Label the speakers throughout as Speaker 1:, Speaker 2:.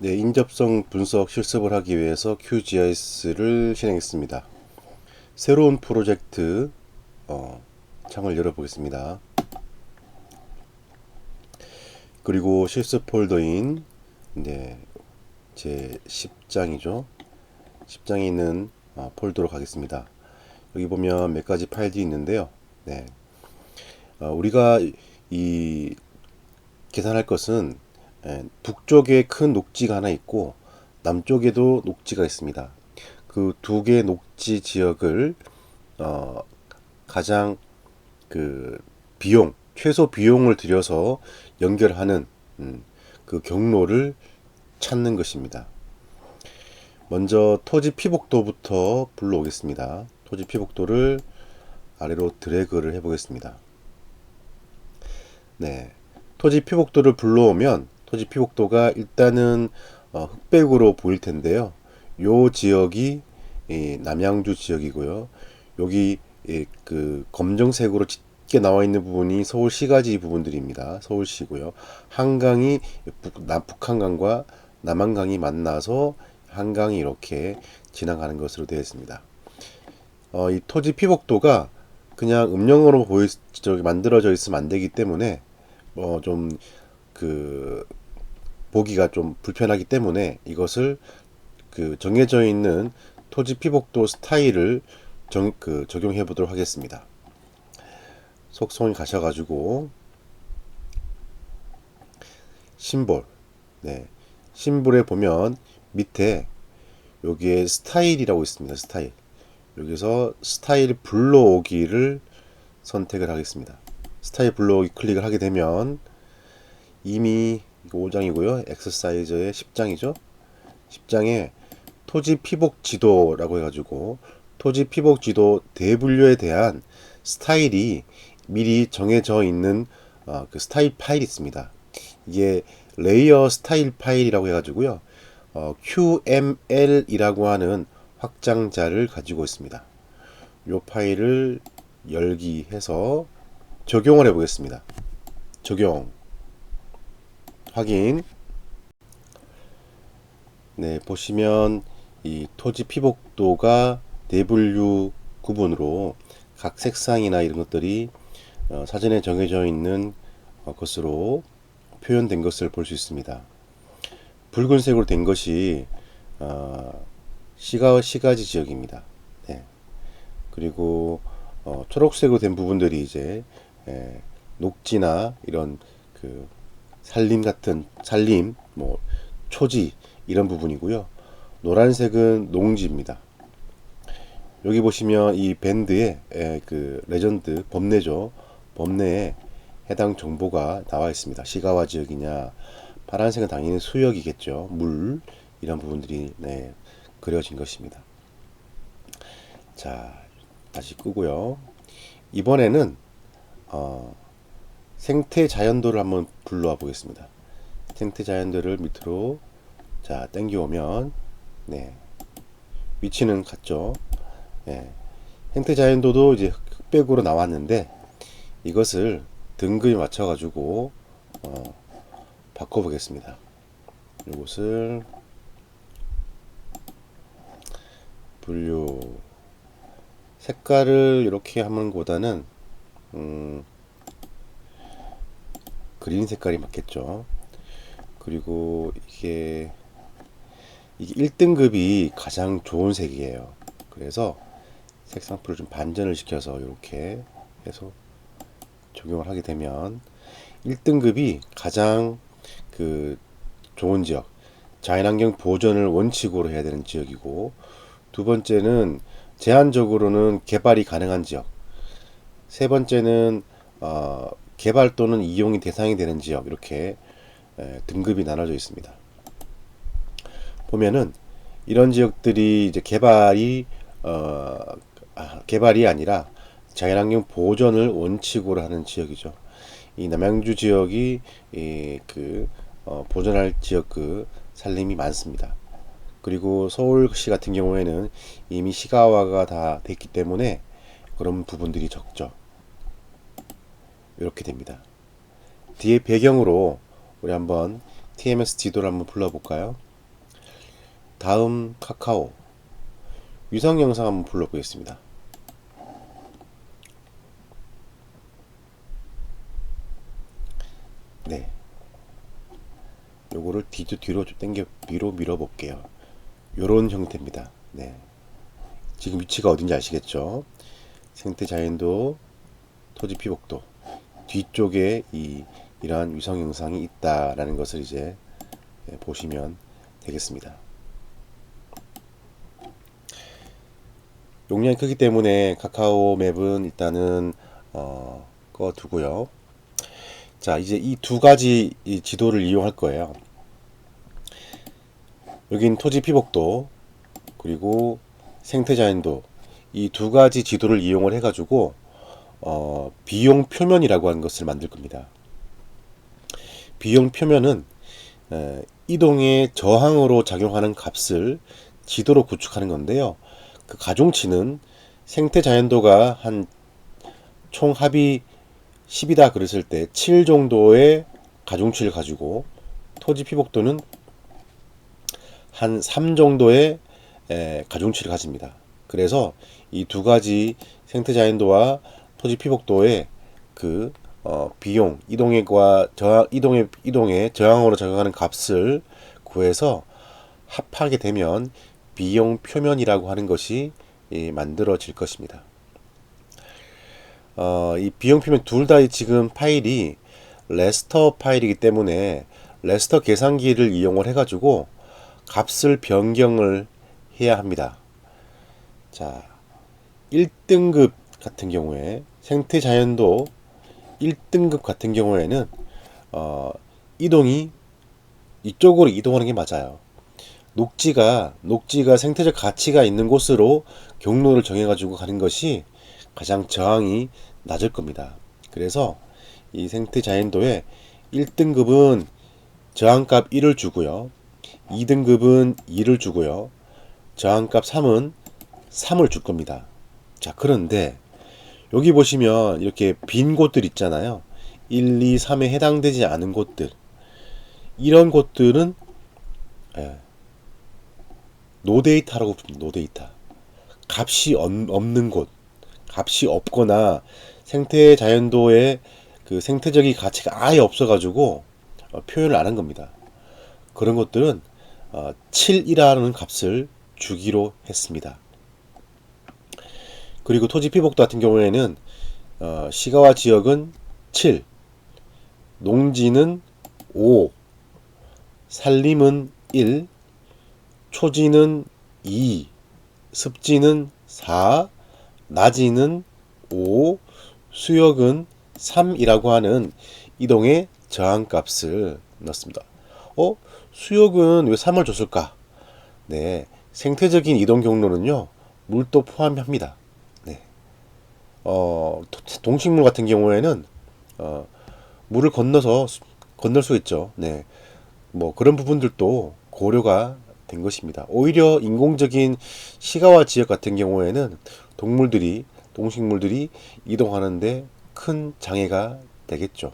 Speaker 1: 네, 인접성 분석 실습을 하기 위해서 QGIS를 실행했습니다. 새로운 프로젝트 창을 열어보겠습니다. 그리고 실습 폴더인 제 10장이죠. 10장에 있는 폴더로 가겠습니다. 여기 보면 몇 가지 파일들이 있는데요. 네, 우리가 이 계산할 것은 북쪽에 큰 녹지가 하나 있고 남쪽에도 녹지가 있습니다. 그 두 개의 녹지 지역을 가장 최소 비용을 들여서 연결하는 그 경로를 찾는 것입니다. 먼저 토지 피복도부터 불러오겠습니다. 토지 피복도를 아래로 드래그를 해보겠습니다. 네, 토지 피복도를 불러오면 토지 피복도가 일단은 흑백으로 보일 텐데요. 요 지역이 남양주 지역이고요. 여기 그 검정색으로 짙게 나와 있는 부분이 서울시가지 부분들입니다. 서울시고요. 한강이 북한강과 남한강이 만나서 한강이 이렇게 지나가는 것으로 되어 있습니다. 이 토지 피복도가 그냥 음영으로 만들어져 있으면 안 되기 때문에 좀 보기가 좀 불편하기 때문에 이것을 정해져 있는 토지 피복도 스타일을 적용해 보도록 하겠습니다. 속성에 가셔가지고 심볼, 네, 심볼에 보면 밑에 여기에 스타일이라고 있습니다. 스타일. 여기서 스타일 불러오기를 선택을 하겠습니다. 스타일 불러오기 클릭을 하게 되면 이미 5장이고요. 엑서사이즈의 10장이죠. 10장에 토지 피복 지도라고 해가지고 토지 피복 지도 대분류에 대한 스타일이 미리 정해져 있는 그 스타일 파일이 있습니다. 이게 레이어 스타일 파일이라고 해가지고요. QML이라고 하는 확장자를 가지고 있습니다. 이 파일을 열기 해서 적용을 해보겠습니다. 적용, 확인. 네, 보시면 이 토지 피복도가 대분류 구분으로 각 색상이나 이런 것들이 사전에 정해져 있는 것으로 표현된 것을 볼 수 있습니다. 붉은색으로 된 것이 시가지 지역입니다. 네. 그리고 초록색으로 된 부분들이 이제 녹지나 이런 산림, 초지 이런 부분이고요. 노란색은 농지입니다. 여기 보시면 이 밴드에 레전드 범례죠. 범례에 해당 정보가 나와 있습니다. 시가와 지역이냐, 파란색은 당연히 수역이겠죠. 물 이런 부분들이 그려진 것입니다. 자, 다시 끄고요. 이번에는 생태 자연도를 한번 불러와 보겠습니다. 생태 자연도를 밑으로 당겨오면 위치는 같죠. 생태 자연도도 이제 흑백으로 나왔는데 이것을 등급에 맞춰 가지고 바꿔 보겠습니다. 이것을 분류 색깔을 이렇게 하는 것보다는 그린 색깔이 맞겠죠. 그리고 이게 1등급이 가장 좋은 색이에요. 그래서 색상표를 좀 반전을 시켜서 이렇게 해서 적용을 하게 되면 1등급이 가장 좋은 지역, 자연환경 보존을 원칙으로 해야 되는 지역이고, 두 번째는 제한적으로는 개발이 가능한 지역, 세 번째는 개발 또는 이용이 대상이 되는 지역, 이렇게 등급이 나눠져 있습니다. 보면은 이런 지역들이 이제 개발이 아니라 자연환경 보존을 원칙으로 하는 지역이죠. 이 남양주 지역이 보존할 지역 산림이 많습니다. 그리고 서울시 같은 경우에는 이미 시가화가 다 됐기 때문에 그런 부분들이 적죠. 이렇게 됩니다. 뒤에 배경으로 우리 한번 TMS 지도를 한번 불러볼까요? 다음 카카오 위성 영상 한번 불러보겠습니다. 네, 요거를 뒤로 좀 당겨 위로 밀어 볼게요. 요런 형태입니다. 네, 지금 위치가 어딘지 아시겠죠? 생태 자연도, 토지 피복도 뒤쪽에 이러한 위성 영상이 있다라는 것을 이제 보시면 되겠습니다. 용량이 크기 때문에 카카오 맵은 일단은 꺼두고요. 자, 이제 이 두 가지 이 지도를 이용할 거예요. 여긴 토지 피복도 그리고 생태자연도, 이 두 가지 지도를 이용을 해가지고 비용 표면이라고 하는 것을 만들 겁니다. 비용 표면은 이동의 저항으로 작용하는 값을 지도로 구축하는 건데요. 그 가중치는 생태자연도가 한 총 합이 10이다 그랬을 때 7 정도의 가중치를 가지고, 토지 피복도는 한 3 정도의 가중치를 가집니다. 그래서 이 두 가지 생태자연도와 토지 피복도의 그 비용, 이동의 저항으로 작용하는 값을 구해서 합하게 되면 비용 표면이라고 하는 것이 만들어질 것입니다. 이 비용 표면 둘 다 지금 파일이 레스터 파일이기 때문에 레스터 계산기를 이용을 해가지고 값을 변경을 해야 합니다. 자, 1등급 같은 경우에 생태자연도 1등급 같은 경우에는 이동이 이쪽으로 이동하는 게 맞아요. 녹지가 생태적 가치가 있는 곳으로 경로를 정해가지고 가는 것이 가장 저항이 낮을 겁니다. 그래서 이 생태자연도에 1등급은 저항값 1을 주고요. 2등급은 2를 주고요. 저항값 3은 3을 줄 겁니다. 자, 그런데 여기 보시면 이렇게 빈 곳들 있잖아요. 1, 2, 3에 해당되지 않은 곳들. 이런 곳들은 노데이터라고 부릅니다. 노데이터. 값이 없는 곳. 값이 없거나 생태 자연도의 그 생태적인 가치가 아예 없어가지고 표현을 안 한 겁니다. 그런 것들은 7이라는 값을 주기로 했습니다. 그리고 토지 피복도 같은 경우에는 시가와 지역은 7, 농지는 5, 산림은 1, 초지는 2, 습지는 4, 낮이는 5, 수역은 3이라고 하는 이동의 저항값을 넣습니다. 수역은 왜 3을 줬을까? 네, 생태적인 이동 경로는요, 물도 포함합니다. 네, 동식물 같은 경우에는 물을 건널 수 있죠. 네, 뭐 그런 부분들도 고려가 된 것입니다. 오히려 인공적인 시가와 지역 같은 경우에는 동식물들이 이동하는데 큰 장애가 되겠죠.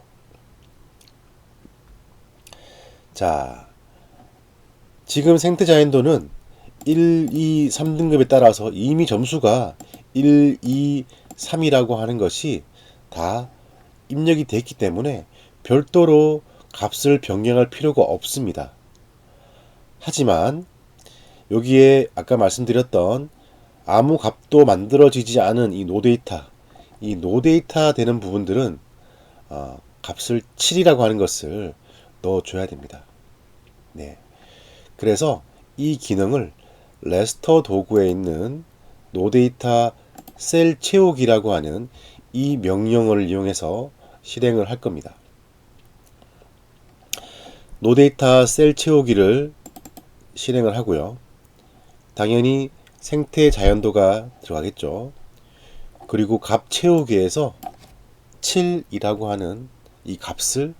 Speaker 1: 자, 지금 생태자연도는 1, 2, 3등급에 따라서 이미 점수가 1, 2, 3이라고 하는 것이 다 입력이 됐기 때문에 별도로 값을 변경할 필요가 없습니다. 하지만 여기에 아까 말씀드렸던 아무 값도 만들어지지 않은 이 노데이터 되는 부분들은 값을 7이라고 하는 것을 넣어줘야 됩니다. 네. 그래서 이 기능을 레스터 도구에 있는 노데이터 셀 채우기라고 하는 이 명령어를 이용해서 실행을 할 겁니다. 노데이터 셀 채우기를 실행을 하고요. 당연히 생태 자연도가 들어가겠죠. 그리고 값 채우기에서 7이라고 하는 이 값을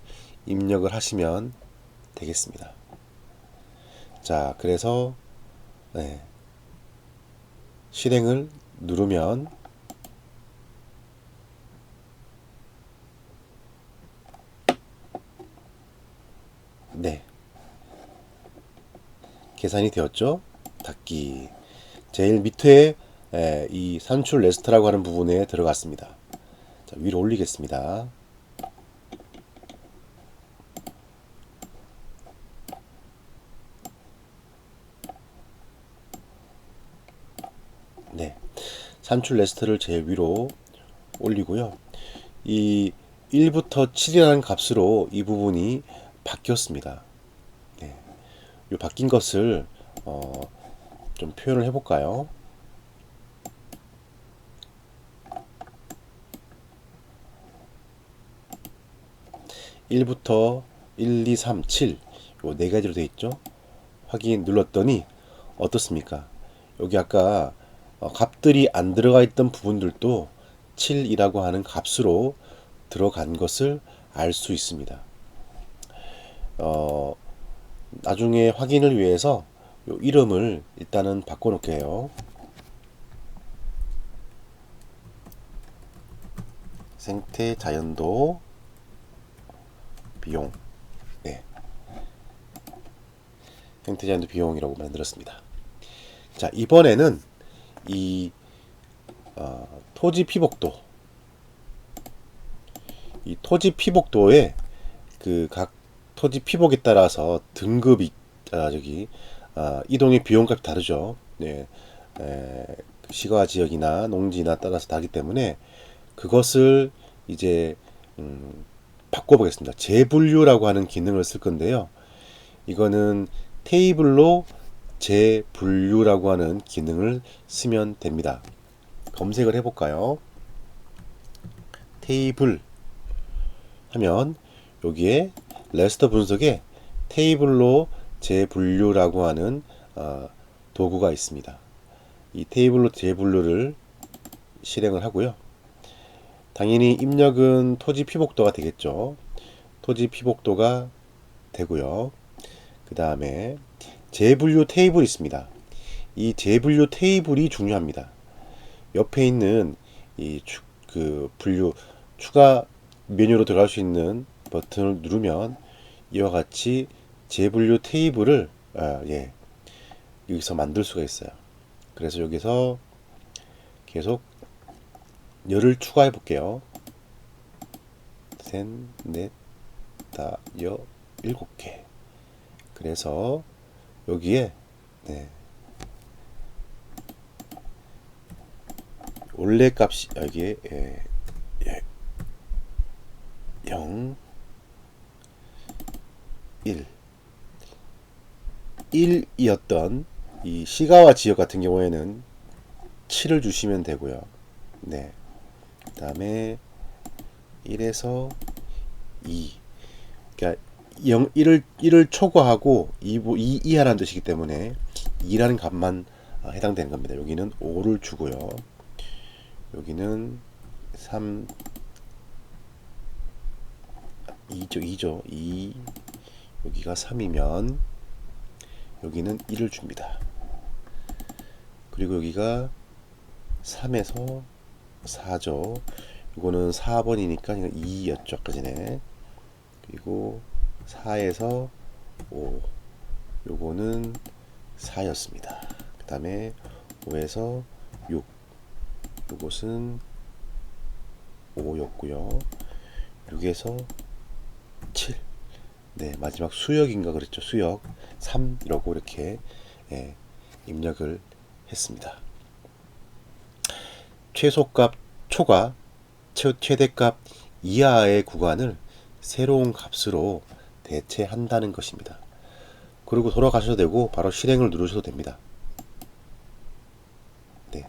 Speaker 1: 입력을 하시면 되겠습니다. 자, 그래서 실행을 누르면 계산이 되었죠. 닫기. 제일 밑에 이 산출 레스트라고 하는 부분에 들어갔습니다. 자, 위로 올리겠습니다. 네, 산출 레스트를 제일 위로 올리고요. 이 1부터 7이라는 값으로 이 부분이 바뀌었습니다. 네, 이 바뀐 것을 좀 표현을 해볼까요? 1부터 1, 2, 3, 7 요 네 가지로 되어 있죠. 확인 눌렀더니 어떻습니까? 여기 아까 값들이 안 들어가 있던 부분들도 7이라고 하는 값으로 들어간 것을 알 수 있습니다. 나중에 확인을 위해서 요 이름을 일단은 바꿔놓을게요. 생태 자연도 비용. 네, 생태 자연도 비용이라고 만들었습니다. 자, 이번에는 이 토지 피복도, 이 토지 피복도에 그 각 토지 피복에 따라서 등급이 이동의 비용값이 다르죠. 네, 시가 지역이나 농지나 따라서 다르기 때문에 그것을 이제 바꿔보겠습니다. 재분류라고 하는 기능을 쓸 건데요. 이거는 테이블로 재분류라고 하는 기능을 쓰면 됩니다. 검색을 해볼까요? 테이블 하면 여기에 레스터 분석에 테이블로 재분류라고 하는 도구가 있습니다. 이 테이블로 재분류를 실행을 하고요. 당연히 입력은 토지 피복도가 되겠죠. 토지 피복도가 되고요. 그 다음에 재분류 테이블이 있습니다. 이 재분류 테이블이 중요합니다. 옆에 있는 이 분류 추가 메뉴로 들어갈 수 있는 버튼을 누르면 이와 같이 재분류 테이블을 여기서 만들 수가 있어요. 그래서 여기서 계속 열을 추가해 볼게요. 셋, 넷, 다, 여, 7개. 그래서 여기에 원래 값이 여기에 0, 1, 1이었던 이 시가와 지역 같은 경우에는 7을 주시면 되고요. 네. 그 다음에 1에서 2. 그러니까 1을 초과하고 2 이하라는 뜻이기 때문에 2라는 값만 해당되는 겁니다. 여기는 5를 주고요. 여기는 3, 2죠. 2. 여기가 3이면 여기는 1을 줍니다. 그리고 여기가 3에서 4죠. 이거는 4번이니까 2였죠. 아까 전에. 그리고 4에서 5. 요거는 4였습니다. 그 다음에 5에서 6. 요것은 5였고요. 6에서 7. 네, 마지막 수역인가 그랬죠. 수역 3 이라고 이렇게 입력을 했습니다. 최소값 초과, 최대값 이하의 구간을 새로운 값으로 대체한다는 것입니다. 그리고 돌아가셔도 되고 바로 실행을 누르셔도 됩니다. 네.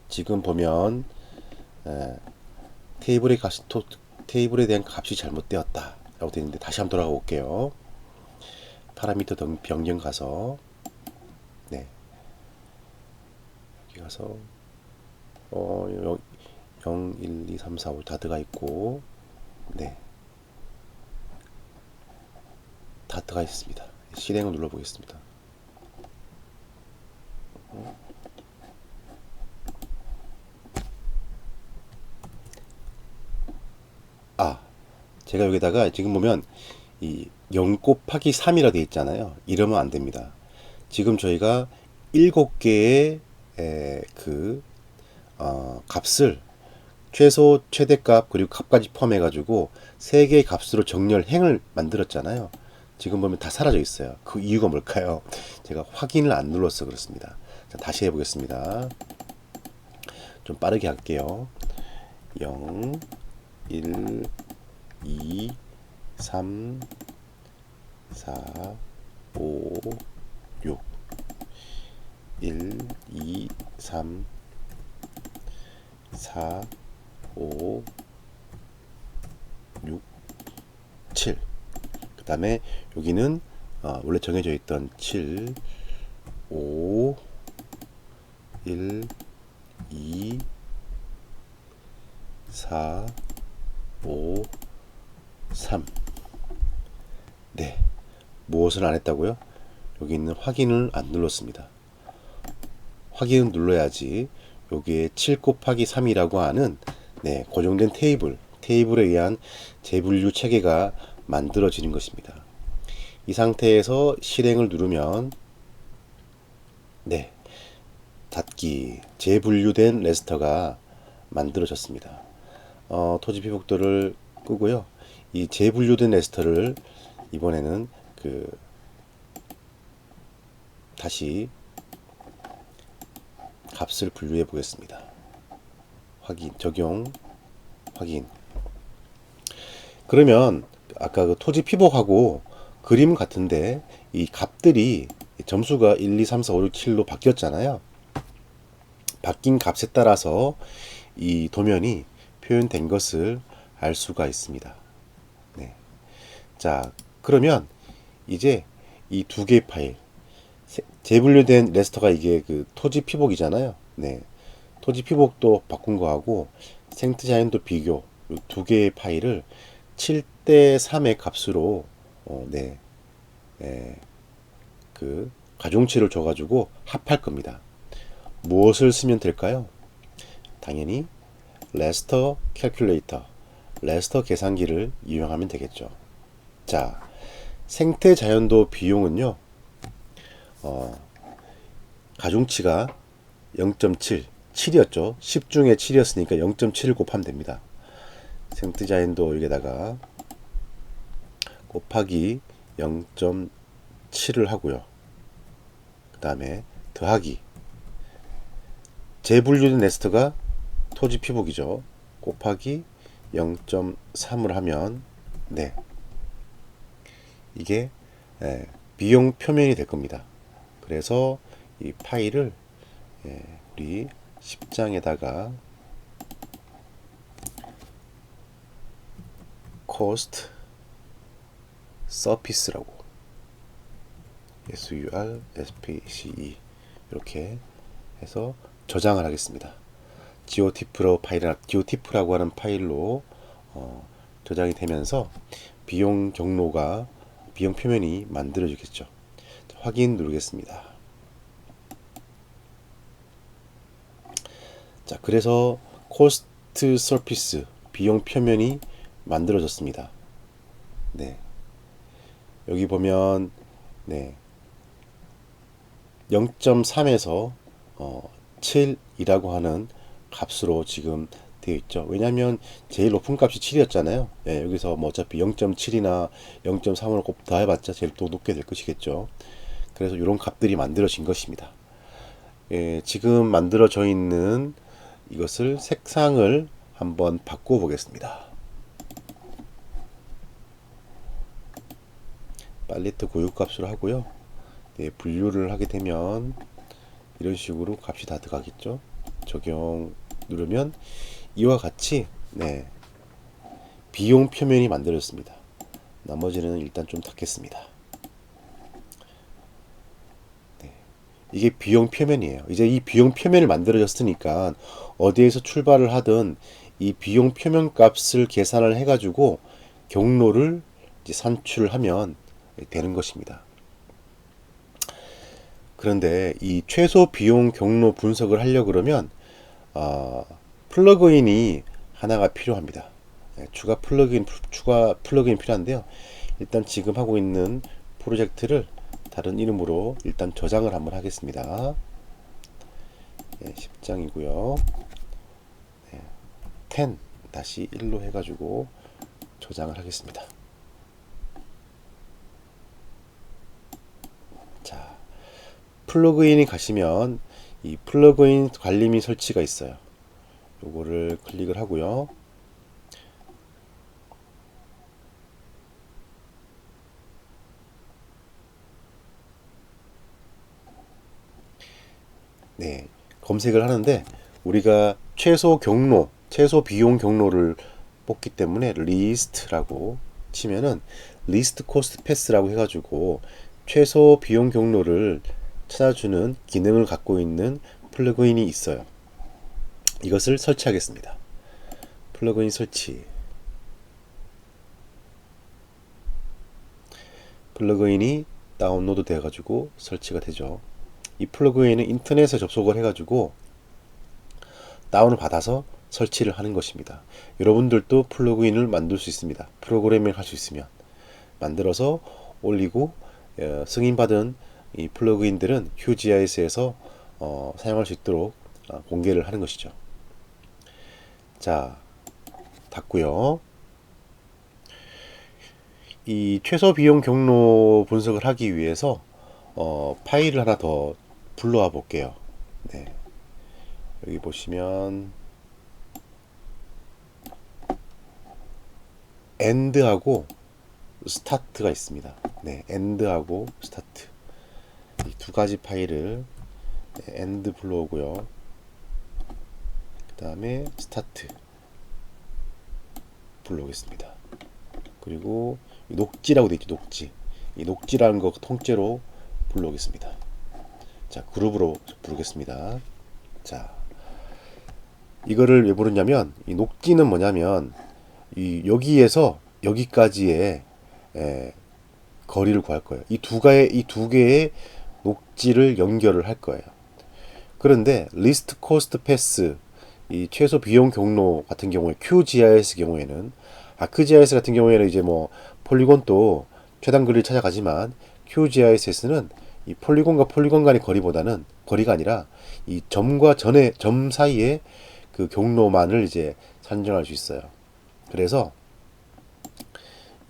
Speaker 1: 지금 보면 테이블에 대한 값이 잘못되었다 라고 되어 있는데 다시 한번 돌아가 볼게요. 파라미터 변경 가서 여기 가서 0, 1, 2, 3, 4, 5 다 들어가 있고 다 들어가 있습니다. 실행을 눌러 보겠습니다. 제가 여기다가 지금 보면 이 0 곱하기 3이라 되어 있잖아요. 이러면 안 됩니다. 지금 저희가 7개의 값을 최소, 최대값, 그리고 값까지 포함해 가지고 3개의 값으로 정렬 행을 만들었잖아요. 지금 보면 다 사라져 있어요. 그 이유가 뭘까요? 제가 확인을 안 눌러서 그렇습니다. 자, 다시 해보겠습니다. 좀 빠르게 할게요. 0, 1, 2, 3, 4, 5, 6, 1, 2, 3, 4, 5, 6, 7. 그 다음에 여기는 원래 정해져 있던 7, 5, 1, 2, 4, 5, 3. 네. 무엇을 안 했다고요? 여기 있는 확인을 안 눌렀습니다. 확인을 눌러야지 여기에 7 곱하기 3이라고 하는 고정된 테이블에 의한 재분류 체계가 만들어지는 것입니다. 이 상태에서 실행을 누르면 닫기, 재분류된 레스터가 만들어졌습니다. 토지 피복도를 끄고요. 이 재분류된 레스터를 이번에는 다시 값을 분류해 보겠습니다. 확인, 적용, 확인. 그러면 아까 그 토지 피복하고 그림 같은데 이 값들이 점수가 1, 2, 3, 4, 5, 6, 7로 바뀌었잖아요. 바뀐 값에 따라서 이 도면이 표현된 것을 알 수가 있습니다. 네. 자, 그러면 이제 이 두 개의 파일, 재분류된 레스터가 이게 그 토지 피복이잖아요. 네. 토지 피복도 바꾼 거하고 생트 자연도 비교, 이 두 개의 파일을 7대 3의 값으로 그 가중치를 줘가지고 합할 겁니다. 무엇을 쓰면 될까요? 당연히 레스터 캘큘레이터, 레스터 계산기를 이용하면 되겠죠. 자, 생태 자연도 비용은요, 가중치가 0.7, 7이었죠. 10 중에 7이었으니까 0.7을 곱하면 됩니다. 생태 자연도 여기다가 곱하기 0.7을 하고요. 그 다음에 더하기, 재분류된 레스터가 토지 피복이죠. 곱하기 0.3을 하면 이게 비용 표면이 될 겁니다. 그래서 이 파일을 우리 10장에다가 cost surface라고 surface 이렇게 해서 저장을 하겠습니다. geotiff라고 하는 파일로 저장이 되면서 비용 경로가, 비용 표면이 만들어지겠죠. 확인 누르겠습니다. 자, 그래서 cost surface, 비용 표면이 만들어졌습니다. 여기 보면 0.3에서 7이라고 하는 값으로 지금 되어 있죠. 왜냐하면 제일 높은 값이 7이었잖아요. 여기서 뭐 어차피 0.7이나 0.3으로 곱 더해봤자 제일 또 높게 될 것이겠죠. 그래서 이런 값들이 만들어진 것입니다. 지금 만들어져 있는 이것을 색상을 한번 바꿔 보겠습니다. 팔레트 고유값으로 하고요. 분류를 하게 되면 이런 식으로 값이 다 들어가겠죠. 적용 누르면 이와 같이 비용 표면이 만들어졌습니다. 나머지는 일단 좀 닫겠습니다. 이게 비용 표면이에요. 이제 이 비용 표면을 만들어졌으니까 어디에서 출발을 하든 이 비용 표면 값을 계산을 해가지고 경로를 이제 산출하면 되는 것입니다. 그런데 이 최소 비용 경로 분석을 하려고 그러면 플러그인이 하나가 필요합니다. 추가 플러그인 필요한데요. 일단 지금 하고 있는 프로젝트를 다른 이름으로 일단 저장을 한번 하겠습니다. 10장이고요. 10-1로 해가지고 저장을 하겠습니다. 자, 플러그인이 가시면 이 플러그인 관리 및 설치가 있어요. 요거를 클릭을 하고요. 네, 검색을 하는데 우리가 최소 경로, 최소 비용 경로를 뽑기 때문에 리스트라고 치면은 리스트 코스트 패스라고 해가지고 최소 비용 경로를 찾아주는 기능을 갖고 있는 플러그인이 있어요. 이것을 설치하겠습니다. 플러그인 설치. 플러그인이 다운로드 돼가지고 설치가 되죠. 이 플러그인은 인터넷에 접속을 해가지고 다운을 받아서 설치를 하는 것입니다. 여러분들도 플러그인을 만들 수 있습니다. 프로그래밍 할 수 있으면 만들어서 올리고 승인받은 이 플러그인들은 QGIS에서 사용할 수 있도록 공개를 하는 것이죠. 자, 닫고요. 이 최소 비용 경로 분석을 하기 위해서 파일을 하나 더 불러와 볼게요. 네. 여기 보시면 end하고 start가 있습니다. 네, end하고 start 이 두 가지 파일을 end 불러오고요. 그 다음에 start 불러오겠습니다. 그리고 녹지라고 되어 있죠. 녹지. 이 녹지라는 거 통째로 불러오겠습니다. 자, 그룹으로 부르겠습니다. 자, 이거를 왜 부르냐면 이 녹지는 뭐냐면 이 여기에서 여기까지의 거리를 구할 거예요. 이 두 개의 녹지를 연결을 할 거예요. 그런데 리스트 코스트 패스 이 최소 비용 경로 같은 경우에 QGIS 경우에는 ArcGIS 같은 경우에는 이제 뭐 폴리곤도 최단 거리를 찾아가지만 QGIS는 이 폴리곤과 폴리곤 간의 거리가 아니라 이 점과 점 사이의 그 경로만을 이제 산정할 수 있어요. 그래서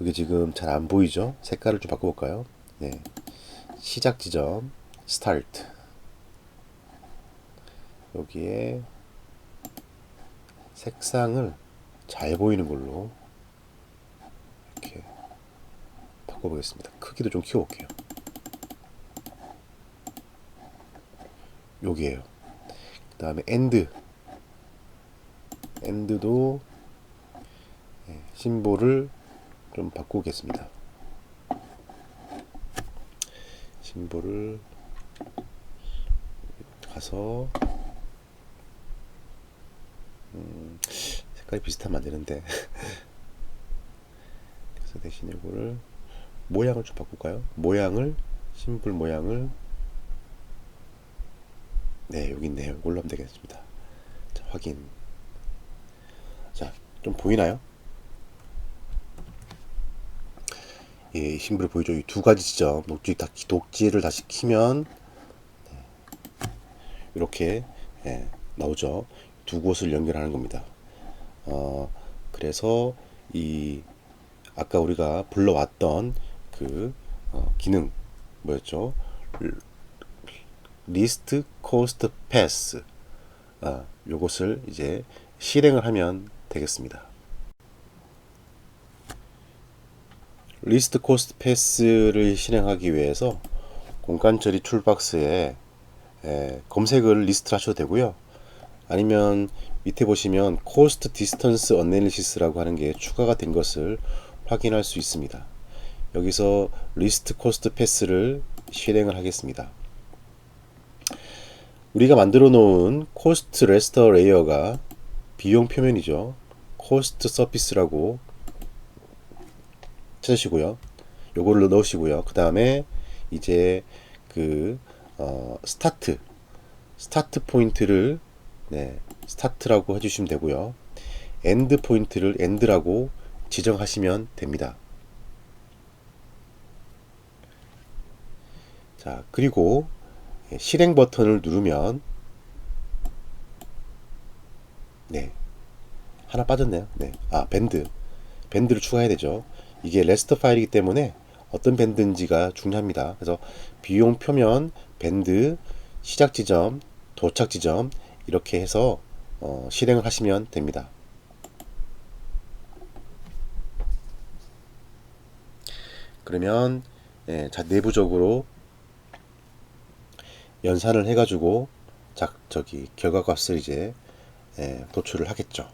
Speaker 1: 여기 지금 잘 안 보이죠? 색깔을 좀 바꿔볼까요? 네. 시작 지점 스타트 여기에 색상을 잘 보이는 걸로 이렇게 바꿔보겠습니다. 크기도 좀 키워볼게요. 여기에요. 그 다음에 엔드도 심볼을 좀 바꾸겠습니다. 심볼을 가서 색깔이 비슷하면 안 되는데 그래서 대신 이거를 모양을 좀 바꿀까요? 심볼 모양을 네, 여기 있네요. 이걸로 하면 되겠습니다. 자, 확인. 자, 좀 보이나요? 예, 심볼이 보이죠? 이 두 가지 지점 녹지를 다시 키면 이렇게 나오죠. 두 곳을 연결하는 겁니다. 그래서 이 아까 우리가 불러왔던 그 기능 뭐였죠? 리스트 코스트 패스 요것을 이제 실행을 하면 되겠습니다. 리스트 코스트 패스를 실행하기 위해서 공간 처리 툴박스에 검색을 리스트 하셔도 되고요. 아니면 밑에 보시면 코스트 디스턴스 어널리시스라고 하는 게 추가가 된 것을 확인할 수 있습니다. 여기서 리스트 코스트 패스를 실행을 하겠습니다. 우리가 만들어 놓은 코스트 레스터 레이어가 비용 표면이죠. 코스트 서피스라고 찾으시고요. 요거를 넣으시고요. 그 다음에 이제 그 스타트 포인트를 스타트라고 해주시면 되고요. 엔드 포인트를 엔드라고 지정하시면 됩니다. 자, 그리고 실행 버튼을 누르면 네, 하나 빠졌네요. 네, 밴드를 추가해야 되죠. 이게 레스터 파일이기 때문에 어떤 밴드인지가 중요합니다. 그래서 비용 표면, 밴드, 시작 지점, 도착 지점 이렇게 해서 실행을 하시면 됩니다. 그러면 자, 내부적으로 연산을 해가지고 저기 결과값을 이제 도출을 하겠죠.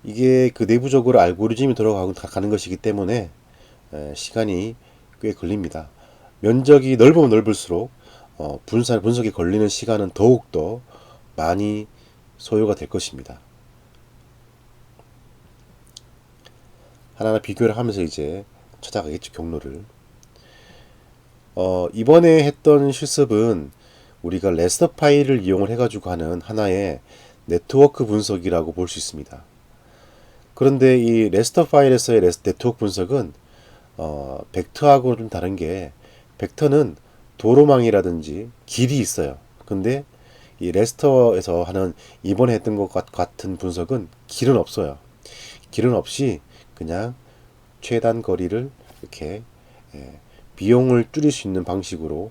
Speaker 1: 이게 그 내부적으로 알고리즘이 들어가는 것이기 때문에 시간이 꽤 걸립니다. 면적이 넓으면 넓을수록 분석에 걸리는 시간은 더욱더 많이 소요가 될 것입니다. 하나하나 비교를 하면서 이제 찾아가겠죠, 경로를. 이번에 했던 실습은 우리가 레스터 파일을 이용을 해가지고 하는 하나의 네트워크 분석이라고 볼 수 있습니다. 그런데 이 레스터 파일에서의 네트워크 분석은 벡터하고는 좀 다른 게, 벡터는 도로망이라든지 길이 있어요. 근데 이 레스터에서 하는 이번에 했던 것 같은 분석은 길은 없어요. 길은 없이 그냥 최단 거리를 이렇게 비용을 줄일 수 있는 방식으로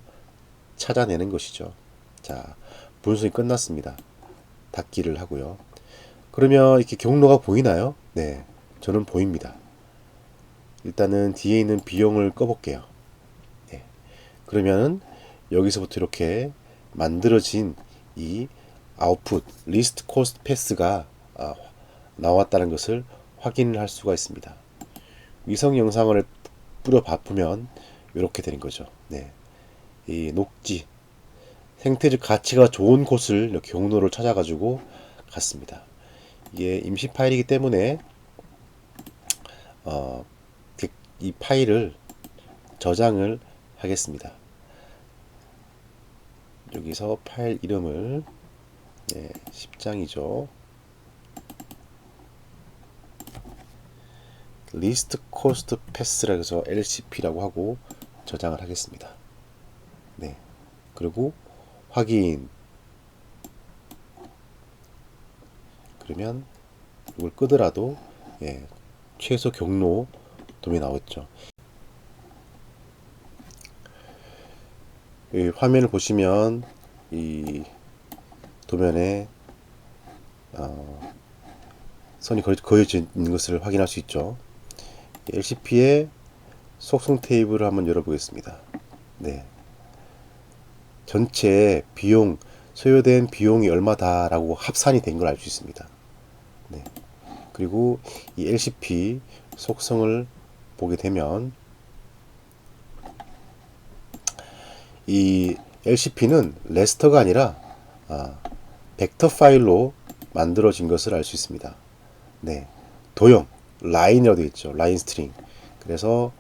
Speaker 1: 찾아내는 것이죠. 자, 분석이 끝났습니다. 닫기를 하고요. 그러면 이렇게 경로가 보이나요? 네, 저는 보입니다. 일단은 뒤에 있는 비용을 꺼볼게요. 네, 그러면은 여기서부터 이렇게 만들어진 이 아웃풋 리스트 코스트 패스가 나왔다는 것을 확인할 수가 있습니다. 위성 영상을 뿌려 바꾸면 이렇게 되는 거죠. 네, 이 녹지 생태적 가치가 좋은 곳을 이렇게 경로를 찾아가지고 갔습니다. 이게 임시 파일이기 때문에 이 파일을 저장을 하겠습니다. 여기서 파일 이름을 10장이죠. 리스트 코스트 패스라고 해서 LCP라고 하고 저장을 하겠습니다. 네. 그리고 확인. 그러면 이걸 끄더라도 최소 경로 도면이 나오겠죠. 이 화면을 보시면 이 도면에 선이 그어져 있는 것을 확인할 수 있죠. LCP의 속성 테이블을 한번 열어보겠습니다. 네. 전체 비용, 소요된 비용이 얼마다라고 합산이 된 걸 알 수 있습니다. 네. 그리고 이 LCP 속성을 보게 되면 이 LCP는 레스터가 아니라 벡터 파일로 만들어진 것을 알 수 있습니다. 네, 도형 라인이라고 되어 있죠. 라인 스트링. 그래서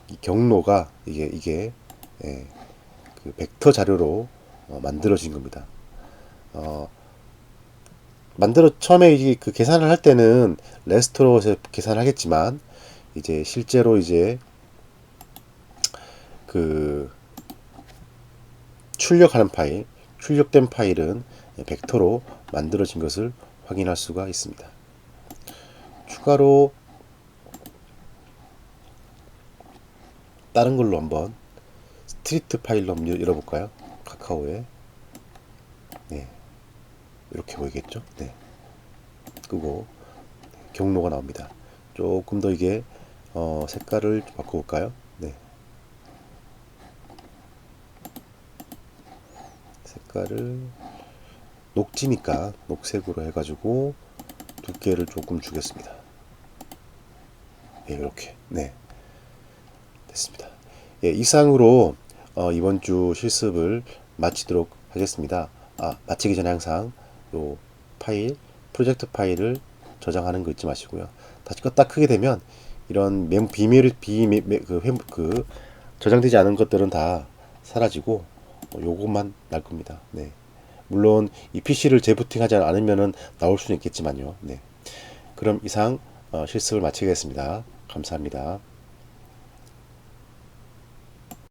Speaker 1: 이 경로가 이게 그 벡터 자료로 만들어진 겁니다. 처음에 이게 그 계산을 할 때는 레스터로 계산을 하겠지만 이제 실제로 이제 그 출력된 파일은 벡터로 만들어진 것을 확인할 수가 있습니다. 추가로 다른 걸로 한번 스트리트 파일로 한번 열어볼까요? 카카오에 네, 이렇게 보이겠죠? 네, 끄고 경로가 나옵니다. 조금 더 이게 색깔을 바꿔볼까요? 네, 색깔을 녹지니까 녹색으로 해가지고 두께를 조금 주겠습니다. 네, 이렇게 됐습니다. 이상으로 이번 주 실습을 마치도록 하겠습니다. 마치기 전에 항상 요 프로젝트 파일을 저장하는 거 잊지 마시고요. 다시 껐다 크게 되면 이런 저장되지 않은 것들은 다 사라지고 요것만 날 겁니다. 네. 물론 이 PC를 재부팅하지 않으면은 나올 수는 있겠지만요. 네. 그럼 이상 실습을 마치겠습니다. 감사합니다.